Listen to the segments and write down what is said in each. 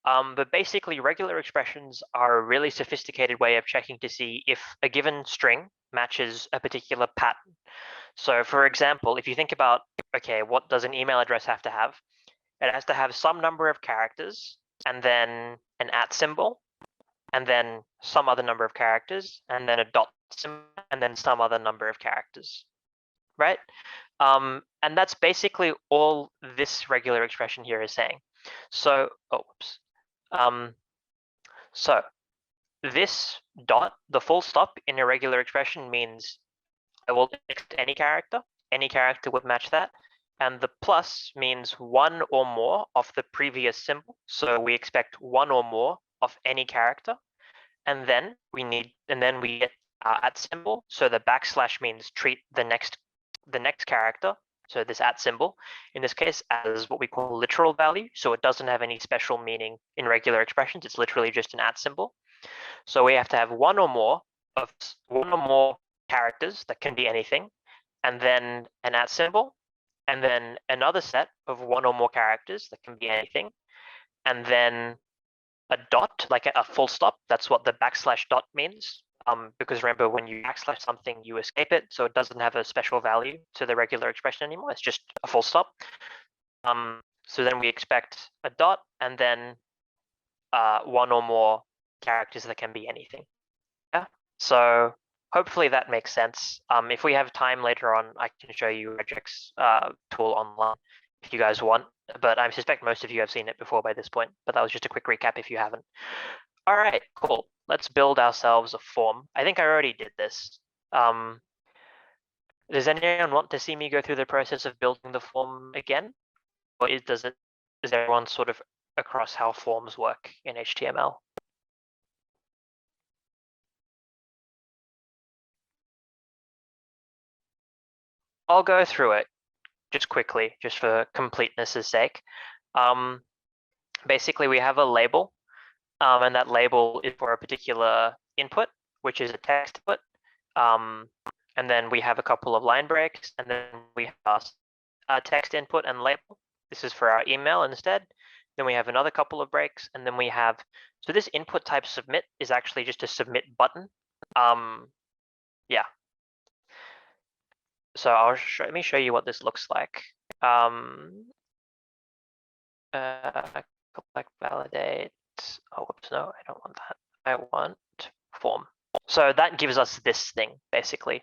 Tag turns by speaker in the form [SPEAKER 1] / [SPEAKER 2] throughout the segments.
[SPEAKER 1] But basically, regular expressions are a really sophisticated way of checking to see if a given string matches a particular pattern. So for example, if you think about, okay, what does an email address have to have? It has to have some number of characters, and then an @ symbol, and then some other number of characters, and then a dot symbol, and then some other number of characters, right? And that's basically all this regular expression here is saying. So, oh, whoops. So this dot, the full stop in a regular expression means I will accept any character would match that. And the plus means one or more of the previous symbol. So we expect one or more of any character. And then we get our @ symbol. So the backslash means treat the next character. So this @ symbol, in this case, as what we call literal value. So it doesn't have any special meaning in regular expressions. It's literally just an @ symbol. So we have to have one or more characters that can be anything, and then an @ symbol, and then another set of one or more characters that can be anything, and then a dot, like a full stop. That's what the backslash dot means. Because remember, when you backslash something, you escape it, so it doesn't have a special value to the regular expression anymore. It's just a full stop. So then we expect a dot, and then one or more characters that can be anything. Yeah. So hopefully that makes sense. If we have time later on, I can show you Regex's tool online if you guys want. But I suspect most of you have seen it before by this point. But that was just a quick recap if you haven't. All right, cool. Let's build ourselves a form. I think I already did this. Does anyone want to see me go through the process of building the form again? Or is everyone sort of across how forms work in HTML? I'll go through it just quickly, just for completeness' sake. Basically, we have a label, and that label is for a particular input, which is a text input. And then we have a couple of line breaks, and then we have our text input and label. This is for our email instead. Then we have another couple of breaks, and then we have, so this input type submit is actually just a submit button. Yeah. So let me show you what this looks like. Collect, validate. Oh, whoops, no, I don't want that. I want form. So that gives us this thing, basically.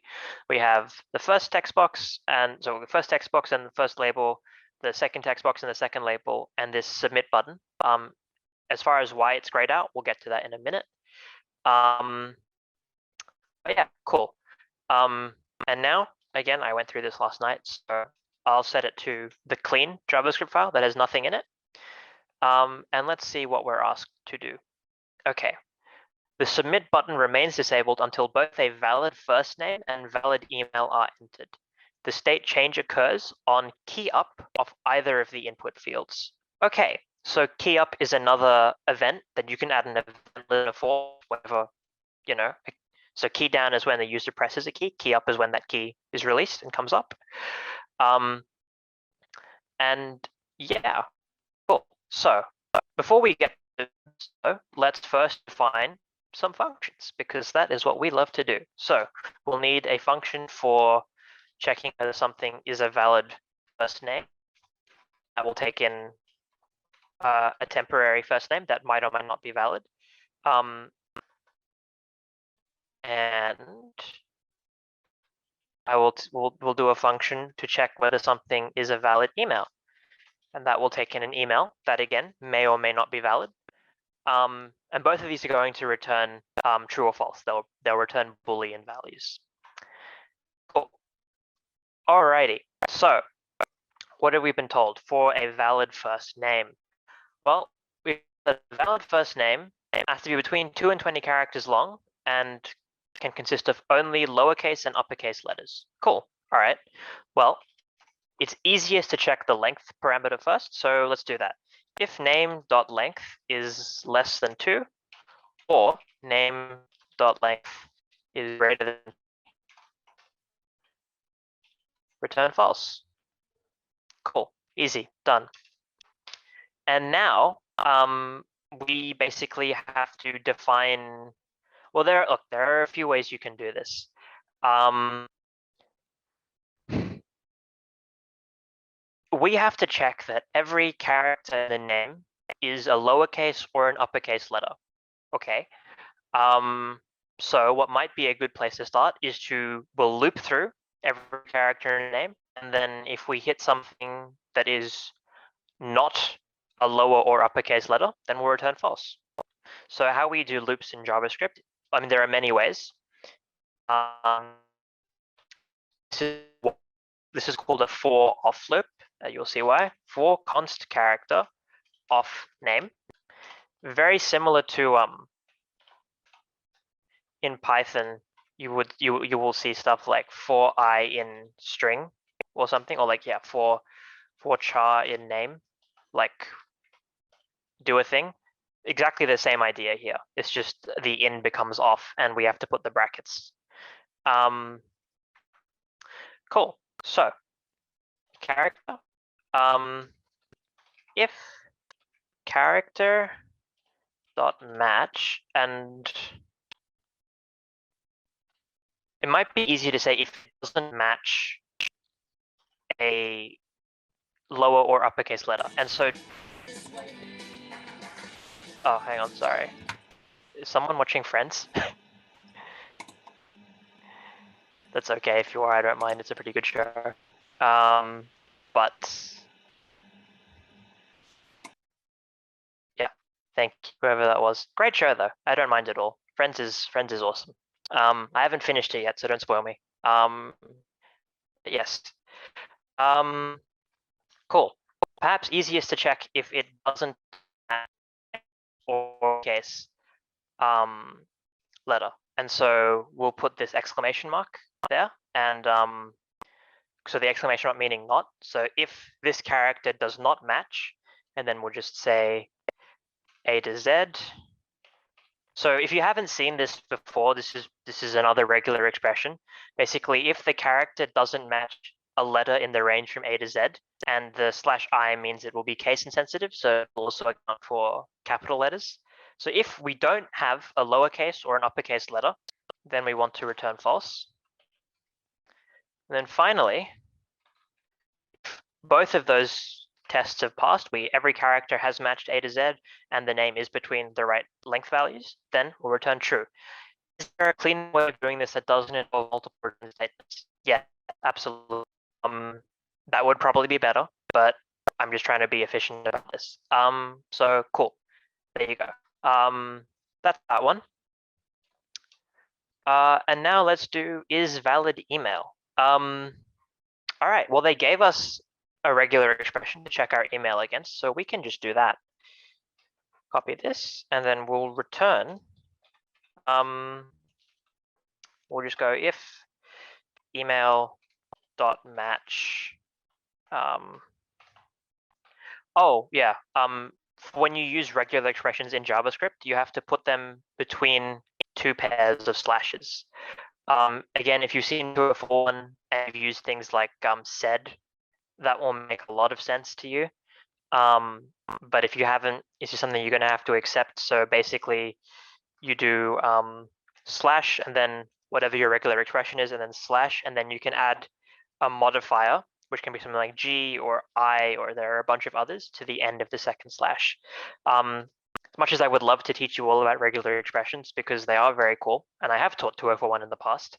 [SPEAKER 1] We have the first text box, and so the first text box and the first label, the second text box and the second label, and this submit button. As far as why it's grayed out, we'll get to that in a minute. But yeah, cool. And now, again, I went through this last night, so I'll set it to the clean JavaScript file that has nothing in it. And let's see what we're asked to do. Okay. The submit button remains disabled until both a valid first name and valid email are entered. The state change occurs on key up of either of the input fields. Okay, so key up is another event that you can add an event in a form, whatever, you know. So key down is when the user presses a key. Key up is when that key is released and comes up. And yeah, cool. So before we get to this, let's first define some functions, because that is what we love to do. So we'll need a function for checking whether something is a valid first name. That will take in a temporary first name that might or might not be valid. And we'll do a function to check whether something is a valid email. And that will take in an email that, again, may or may not be valid. And both of these are going to return true or false. They'll return Boolean values. Cool. Alrighty. So what have we been told for a valid first name? Well, a valid first name has to be between 2 and 20 characters long and can consist of only lowercase and uppercase letters. Cool. All right. Well, it's easiest to check the length parameter first, so let's do that. If name.length is less than 2, or name.length is greater than, return false. Cool, easy, done. And now we basically have to define, well, there are a few ways you can do this. We have to check that every character in the name is a lowercase or an uppercase letter. Okay. So what might be a good place to start is we'll loop through every character in the name, and then if we hit something that is not a lower or uppercase letter, then we'll return false. So how we do loops in JavaScript, I mean, there are many ways. This is called a for off loop. You'll see why. For const character off name. Very similar to in Python, you will see stuff like for I in string or something, or like for char in name, like do a thing. Exactly the same idea here. It's just the in becomes off and we have to put the brackets. Cool. So character. If character dot match, and it might be easy to say if it doesn't match a lower or uppercase letter. And so, oh, hang on, sorry. Is someone watching Friends? That's okay if you are, I don't mind, it's a pretty good show. But yeah, thank you, whoever that was. Great show though, I don't mind at all. Friends is awesome. I haven't finished it yet, so don't spoil me. Yes. Cool. Perhaps easiest to check if it doesn't match or case letter. And so we'll put this exclamation mark there, and so the exclamation mark meaning not. So if this character does not match, and then we'll just say A to Z. So if you haven't seen this before, this is another regular expression. Basically, if the character doesn't match a letter in the range from A to Z, and the /I means it will be case insensitive, so it will also account for capital letters. So if we don't have a lowercase or an uppercase letter, then we want to return false. And then finally, if both of those tests have passed, every character has matched A to Z, and the name is between the right length values, then we'll return true. Is there a clean way of doing this that doesn't involve multiple return statements? Yeah, absolutely. That would probably be better, but I'm just trying to be efficient about this. So cool. There you go. That's that one. And now let's do is valid email. All right, well, they gave us a regular expression to check our email against, so we can just do that. Copy this, and then we'll return. We'll just go if email dot match. Oh yeah. When you use regular expressions in JavaScript, you have to put them between two pairs of slashes. Again, if you've seen 204 and you've used things like sed, that will make a lot of sense to you. But if you haven't, it's just something you're going to have to accept. So basically, you do slash and then whatever your regular expression is, and then slash, and then you can add a modifier, which can be something like G or I, or there are a bunch of others to the end of the second slash. As much as I would love to teach you all about regular expressions because they are very cool, and I have taught 204 in the past,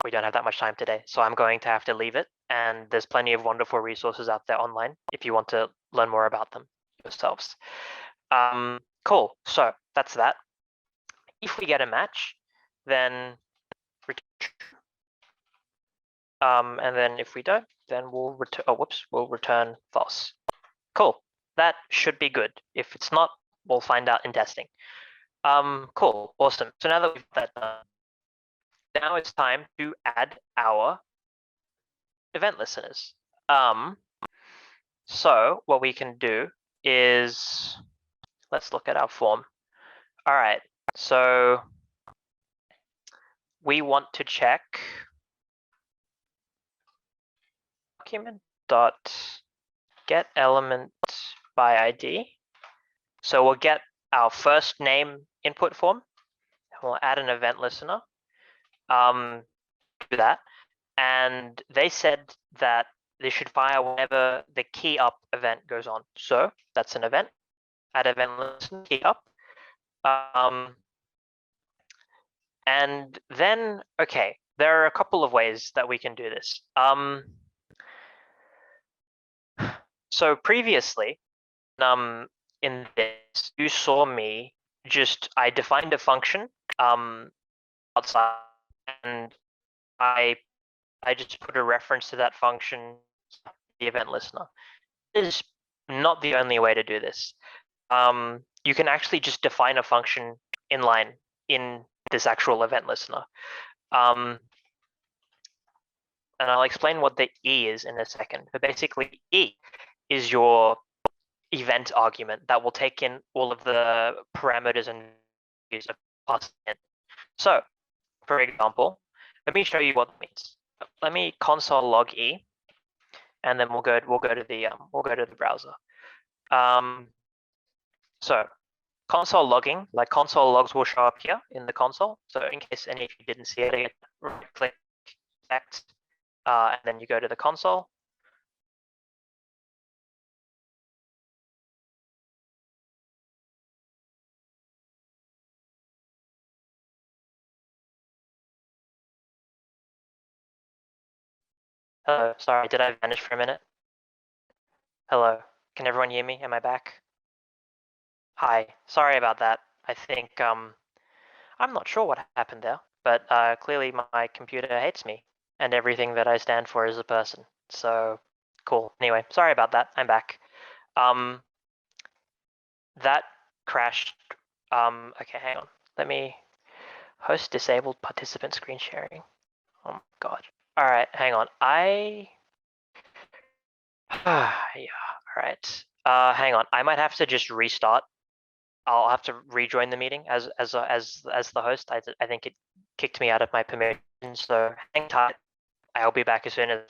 [SPEAKER 1] we don't have that much time today, so I'm going to have to leave it. And there's plenty of wonderful resources out there online if you want to learn more about them yourselves. Cool, so that's that. If we get a match, then and then if we don't, then we'll return. Oh, whoops! We'll return false. Cool. That should be good. If it's not, we'll find out in testing. Cool. Awesome. So now that we've got that done, now it's time to add our event listeners. So what we can do is, let's look at our form. All right. So we want to check document dot get element by ID, So we'll get our first name input form. We'll add an event listener. Do that. And they said that they should fire whenever the key up event goes on. So that's an event. Add event listener key up. And then, okay, there are a couple of ways that we can do this. So previously, in this, you saw me I defined a function outside, and I just put a reference to that function, the event listener. This is not the only way to do this. You can actually just define a function inline in this actual event listener. And I'll explain what the E is in a second. But basically, E is your event argument that will take in all of the parameters and values of passed in. So, for example, let me show you what that means. Let me console log E, and then we'll go to the browser. So console logging, like console logs will show up here in the console. So in case any of you didn't see it, right click text, and then you go to the console. Hello, sorry, did I vanish for a minute? Hello, can everyone hear me? Am I back? Hi, sorry about that. I think, I'm not sure what happened there, but clearly my computer hates me and everything that I stand for as a person. So cool. Anyway, sorry about that. I'm back. That crashed. Okay, hang on. Let me host disabled participant screen sharing. Oh my God. All right, hang on. Yeah, all right. Hang on. I might have to just restart. I'll have to rejoin the meeting as the host. I think it kicked me out of my permission. So hang tight. I'll be back as soon as I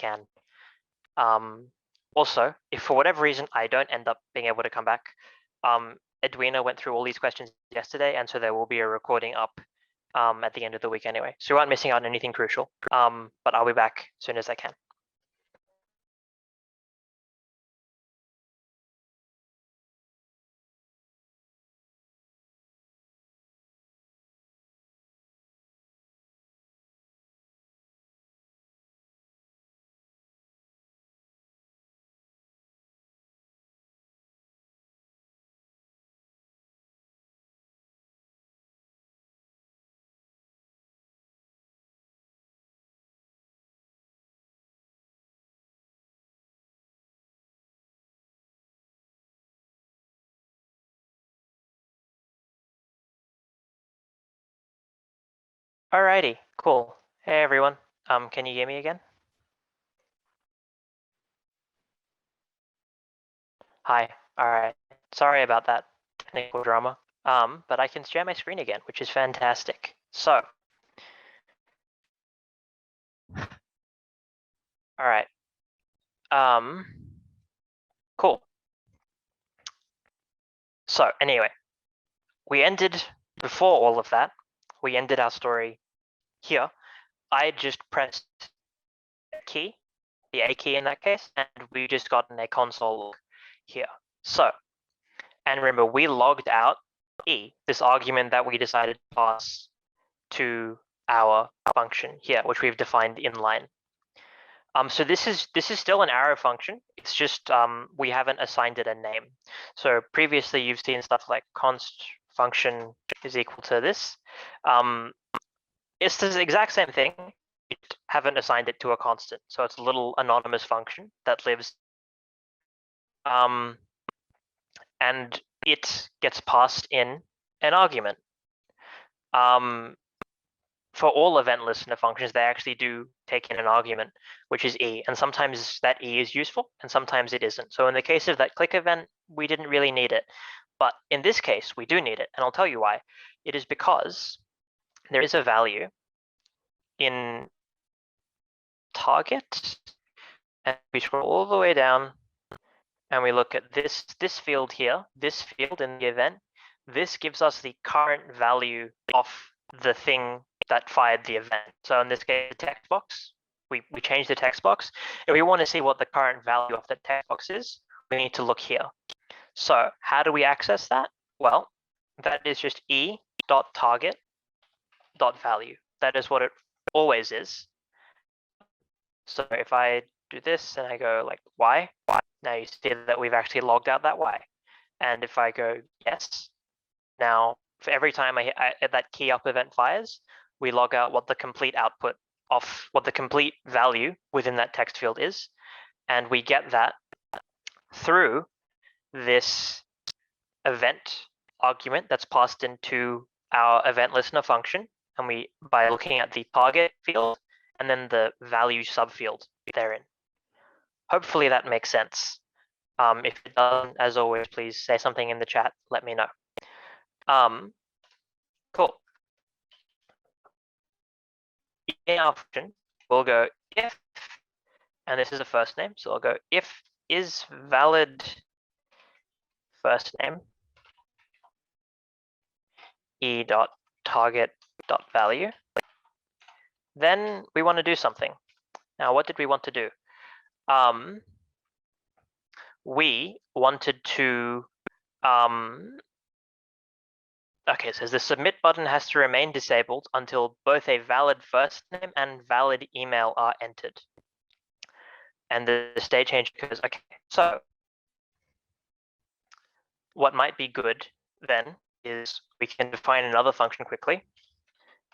[SPEAKER 1] can. Also, if for whatever reason I don't end up being able to come back, Edwina went through all these questions yesterday, and so there will be a recording up at the end of the week anyway. So you aren't missing out on anything crucial. But I'll be back as soon as I can. Alrighty, cool. Hey everyone. Can you hear me again? Hi. All right. Sorry about that technical drama. But I can share my screen again, which is fantastic. So, all right. Cool. So anyway, before all of that, we ended our story here. I just pressed key, the A key in that case, and we just gotten a console log here. So, and remember, we logged out E, this argument that we decided to pass to our function here, which we've defined inline. So this is still an arrow function. It's just we haven't assigned it a name. So previously you've seen stuff like const function is equal to this. It's the exact same thing. We haven't assigned it to a constant. So it's a little anonymous function that lives. And it gets passed in an argument. For all event listener functions, they actually do take in an argument, which is E, and sometimes that E is useful and sometimes it isn't. So in the case of that click event, we didn't really need it. But in this case, we do need it, and I'll tell you why. It is because there is a value in target, and we scroll all the way down, and we look at this field here, this field in the event, this gives us the current value of the thing that fired the event. So in this case, the text box, we change the text box. If we want to see what the current value of the text box is, we need to look here. So how do we access that? Well, that is just e.target.value. That is what it always is. So if I do this and I go like y, now you see that we've actually logged out that y. And if I go yes, now for every time that key up event fires, we log out what the complete output of what the complete value within that text field is. And we get that through this event argument that's passed into our event listener function. And we, by looking at the target field and then the value subfield therein. Hopefully that makes sense. If it doesn't, as always, please say something in the chat, let me know. Cool. In our function, we'll go if, and this is a first name, so I'll go if is valid first name e.target.value. Then we want to do something. Now, what did we want to do? We wanted to okay, it says the submit button has to remain disabled until both a valid first name and valid email are entered. And the state change occurs. Okay, so what might be good then is we can define another function quickly.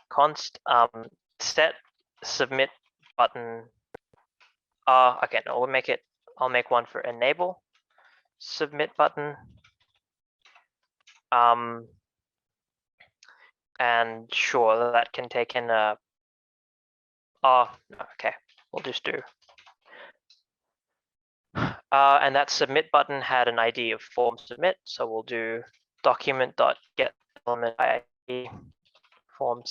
[SPEAKER 1] Const set submit button. Okay, no, we'll make it. I'll make one for enable submit button. And sure, that can take in a. Oh, okay, we'll just do. And that submit button had an ID of form submit, so we'll do document.get element ID form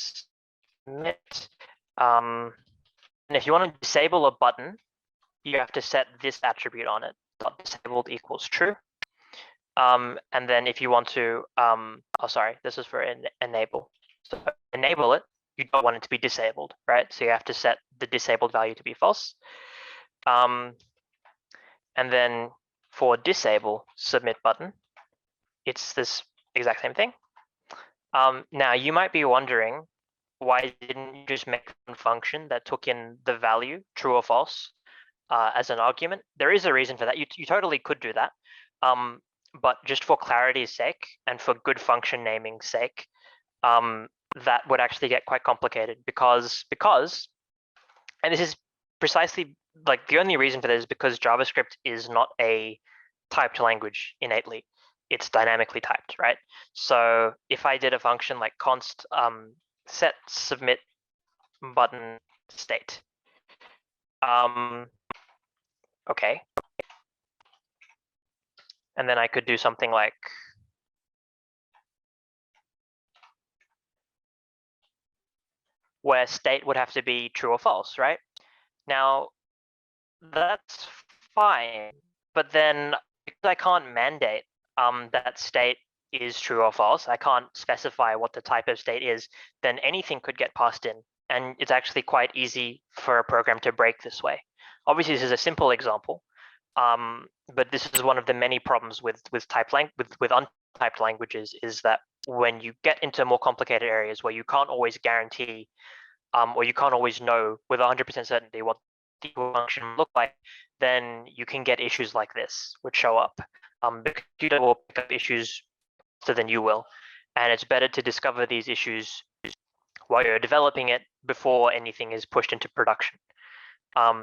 [SPEAKER 1] submit. And if you want to disable a button, you have to set this attribute on it. .disabled equals true. And then if you want to, oh sorry, this is for enable. So enable it, you don't want it to be disabled, right? So you have to set the disabled value to be false. And then for disable submit button, it's this exact same thing. Now you might be wondering, why didn't you just make one function that took in the value, true or false, as an argument? There is a reason for that. You totally could do that. But just for clarity's sake and for good function naming sake, that would actually get quite complicated because, and this is precisely like the only reason for this is because JavaScript is not a typed language innately. It's dynamically typed, right? So if I did a function like const set submit button state, okay, and then I could do something like where state would have to be true or false, right? Now, that's fine, but then because I can't mandate that state is true or false, I can't specify what the type of state is, then anything could get passed in. And it's actually quite easy for a program to break this way. Obviously, this is a simple example, but this is one of the many problems with untyped languages, is that when you get into more complicated areas where you can't always guarantee or you can't always know with 100% certainty what the function look like, then you can get issues like this, which show up. The computer will pick up issues faster than you will, and it's better to discover these issues while you're developing it before anything is pushed into production.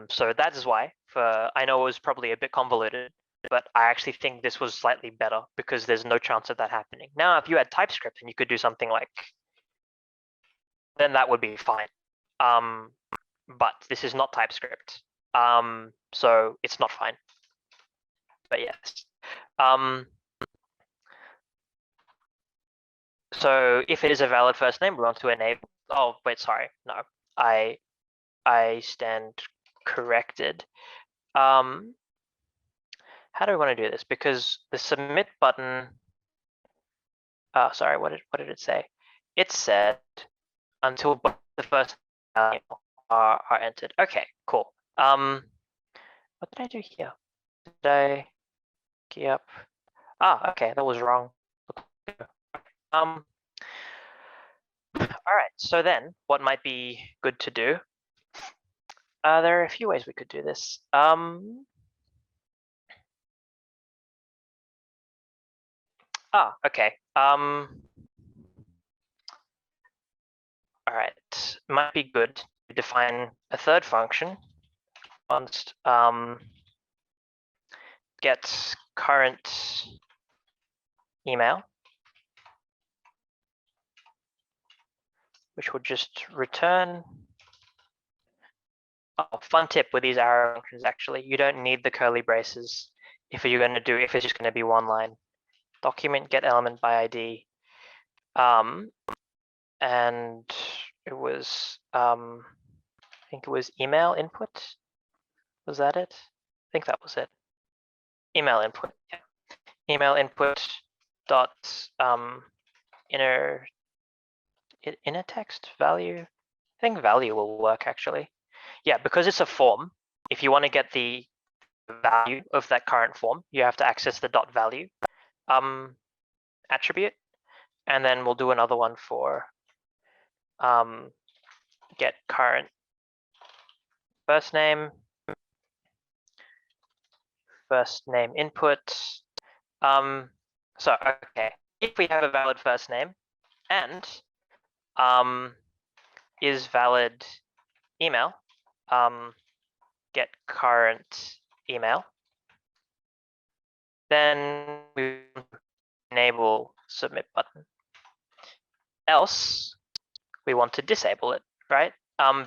[SPEAKER 1] So that is why, I know it was probably a bit convoluted, but I actually think this was slightly better because there's no chance of that happening. Now, if you had TypeScript and you could do something like, then that would be fine. But this is not TypeScript, so it's not fine. But yes. So if it is a valid first name, we want to enable. Oh wait, sorry, no, I stand corrected. how do we want to do this? Because the submit button, sorry, what did it say? It said until both the first value are entered. Okay, cool. What did I do here? Did I key up? Okay, that was wrong. All right, so then what might be good to do? There are a few ways we could do this. Okay. All right, might be good to define a third function. Once get current email, which will just return. Oh, fun tip with these arrow functions, actually, you don't need the curly braces if it's just going to be one line. Document get element by ID. And it was, I think it was email input. Was that it? I think that was it. Email input, yeah. Email input dot inner text value. I think value will work actually. Yeah, because it's a form, if you want to get the value of that current form, you have to access the dot value attribute, and then we'll do another one for get current first name input. So okay, if we have a valid first name and is valid email, get current email, then we enable submit button. Else, we want to disable it, right?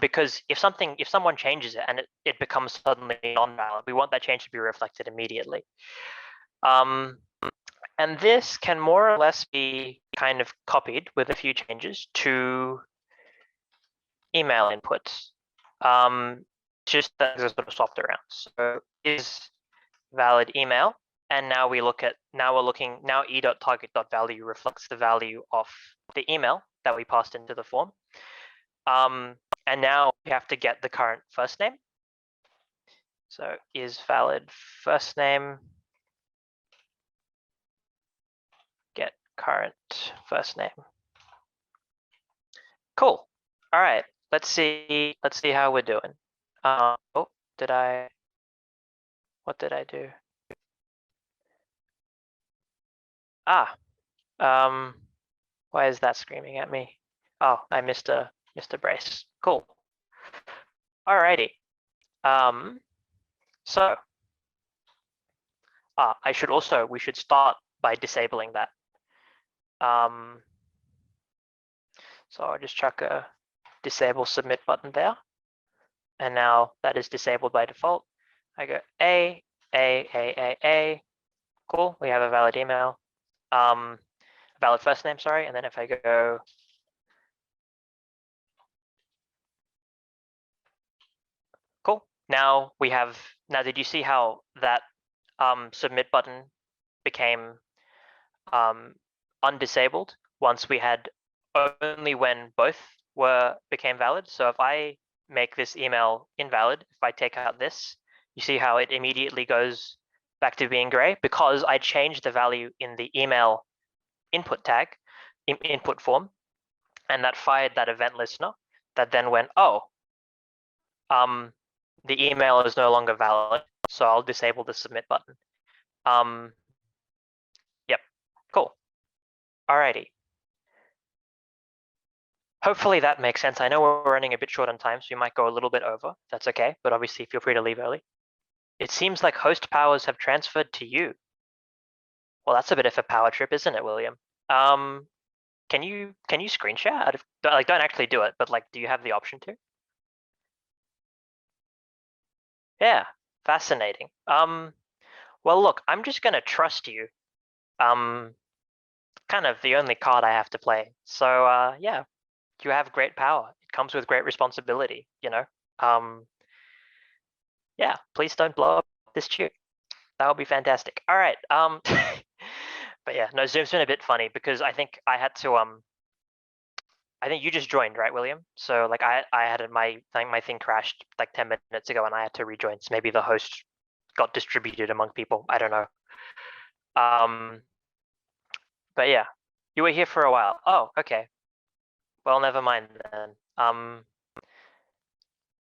[SPEAKER 1] Because if someone changes it and it becomes suddenly non-valid, we want that change to be reflected immediately. And this can more or less be kind of copied with a few changes to email inputs. Just that is sort of swapped around. So is valid email, and now we're looking now e.target.value reflects the value of the email that we passed into the form. And now we have to get the current first name. So is valid first name get current first name. Cool. All right. Let's see how we're doing. Oh, what did I do? Why is that screaming at me? Oh, I missed a brace. Cool. Alrighty. So we should start by disabling that. So I'll just chuck a disable submit button there. And now that is disabled by default. I go A. Cool, we have a valid email. Valid first name, sorry. And then if I go cool. Now did you see how that submit button became undisabled once we had only when both became valid? So if I make this email invalid, if I take out this, you see how it immediately goes back to being gray because I changed the value in the email input tag, input form, and that fired that event listener that then went, oh, the email is no longer valid, so I'll disable the submit button. Yep, cool. Alrighty. Hopefully that makes sense. I know we're running a bit short on time, so we might go a little bit over. That's okay, but obviously feel free to leave early. It seems like host powers have transferred to you. Well, that's a bit of a power trip, isn't it, William? Can you screen share? Don't actually do it, but do you have the option to? Yeah, fascinating. Well, look, I'm just gonna trust you. Kind of the only card I have to play. So yeah, you have great power. It comes with great responsibility, you know. Yeah, please don't blow up this tube. That would be fantastic. All right. But yeah, no, Zoom's been a bit funny because I think I had to I think you just joined, right, William? So like I had my thing crashed like 10 minutes ago and I had to rejoin. So maybe the host got distributed among people. I don't know. Um, but yeah, you were here for a while. Oh, okay. Well, never mind then.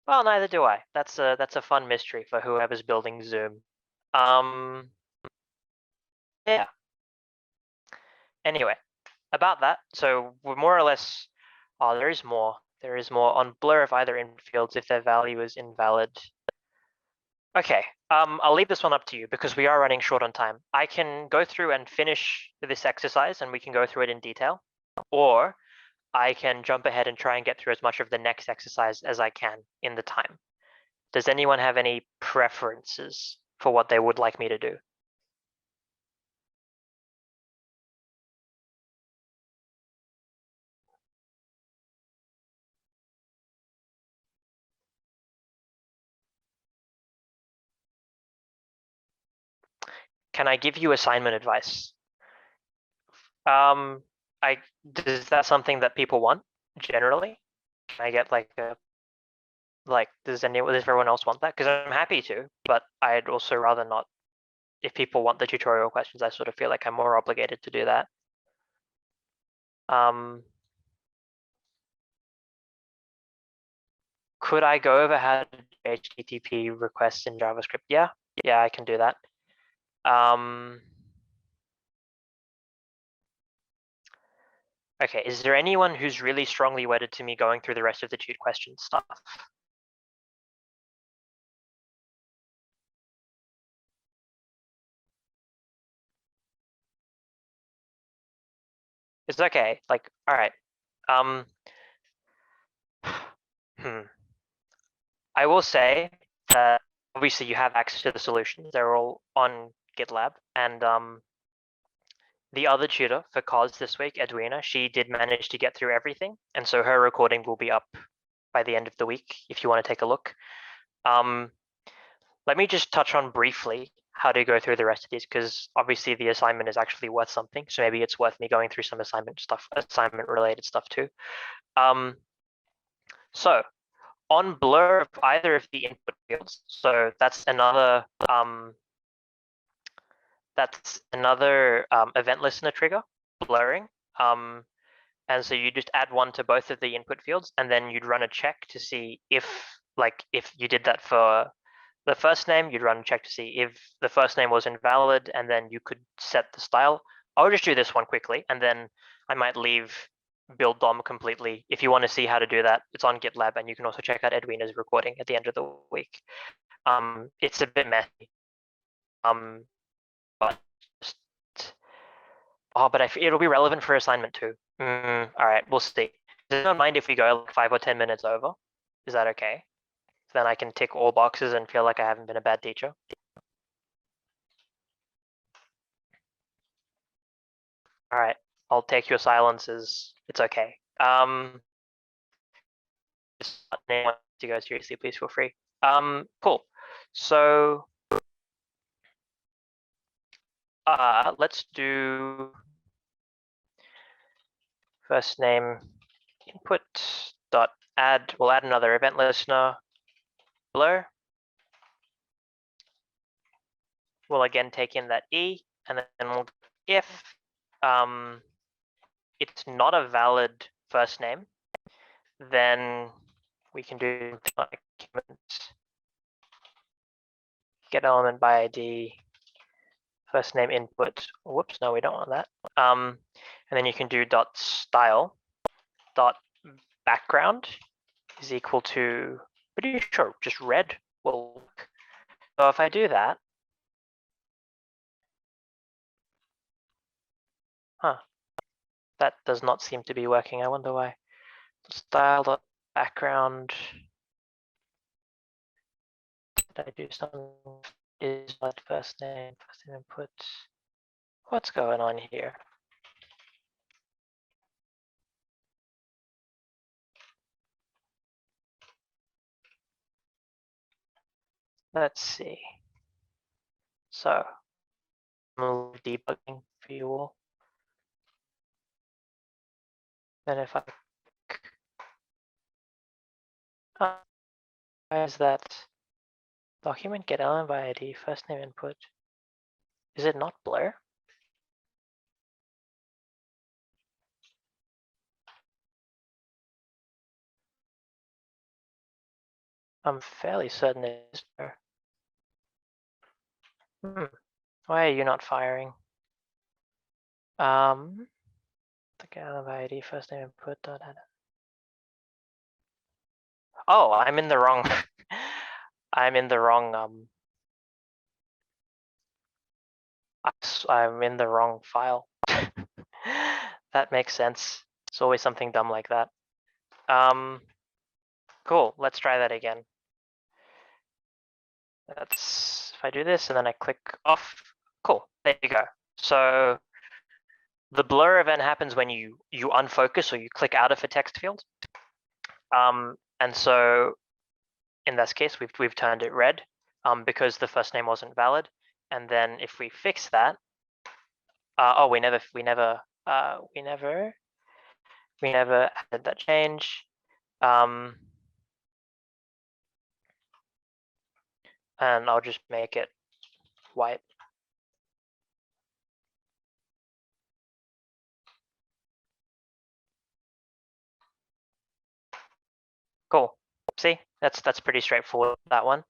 [SPEAKER 1] Well, neither do I. That's a fun mystery for whoever's building Zoom. Um, yeah. Anyway, about that. So we're more or less. Oh, there is more. There is more on blur of either infields if their value is invalid. Okay, I'll leave this one up to you because we are running short on time. I can go through and finish this exercise and we can go through it in detail, or I can jump ahead and try and get through as much of the next exercise as I can in the time. Does anyone have any preferences for what they would like me to do? Can I give you assignment advice? Um, is that something that people want generally? Can I get like a does everyone else want that? Because I'm happy to, but I'd also rather not. If people want the tutorial questions, I sort of feel like I'm more obligated to do that. Um, could I go over how to do HTTP requests in JavaScript? Yeah, I can do that. Okay, is there anyone who's really strongly wedded to me going through the rest of the tute question stuff? It's okay. Like, all right. I will say that obviously you have access to the solutions. They're all on GitLab, and the other tutor for COS this week, Edwina, she did manage to get through everything, and so her recording will be up by the end of the week if you want to take a look. Let me just touch on briefly how to go through the rest of these, because obviously the assignment is actually worth something, so maybe it's worth me going through some assignment related stuff too. So on blur of either of the input fields, so that's another event listener trigger, blurring. And so you just add one to both of the input fields, and then you'd run a check to see if you did that for the first name, you'd run a check to see if the first name was invalid, and then you could set the style. I'll just do this one quickly, and then I might leave build DOM completely. If you want to see how to do that, it's on GitLab, and you can also check out Edwina's recording at the end of the week. It's a bit messy. But it'll be relevant for assignment too. All right, we'll see. Does anyone mind if we go like 5 or 10 minutes over? Is that okay? Then I can tick all boxes and feel like I haven't been a bad teacher. All right, I'll take your silence as it's okay. Just anyone to go seriously, please feel free. Cool. So let's do first name input dot add. We'll add another event listener blur. We'll again take in that E, and then we'll, if it's not a valid first name, then we can do like get element by ID, first name input. Whoops, no, we don't want that. And then you can do dot style dot background is equal to, pretty sure just red will work. So if I do that, that does not seem to be working. I wonder why. Style dot background. Did I do something? Is what first name input? What's going on here? Let's see. So I'm debugging for you all. Then if I why is that document get element by ID first name input? Is it not blur? I'm fairly certain it is blur. Why are you not firing? The element by ID first name input. Oh, I'm in the wrong. I'm in the wrong. I'm in the wrong file. That makes sense. It's always something dumb like that. Cool. Let's try that again. That's if I do this and then I click off. Cool. There you go. So the blur event happens when you unfocus or you click out of a text field. And so in this case, we've turned it red because the first name wasn't valid. And then if we fix that, oh, we never added that change. And I'll just make it white. Cool. See, that's pretty straightforward, that one.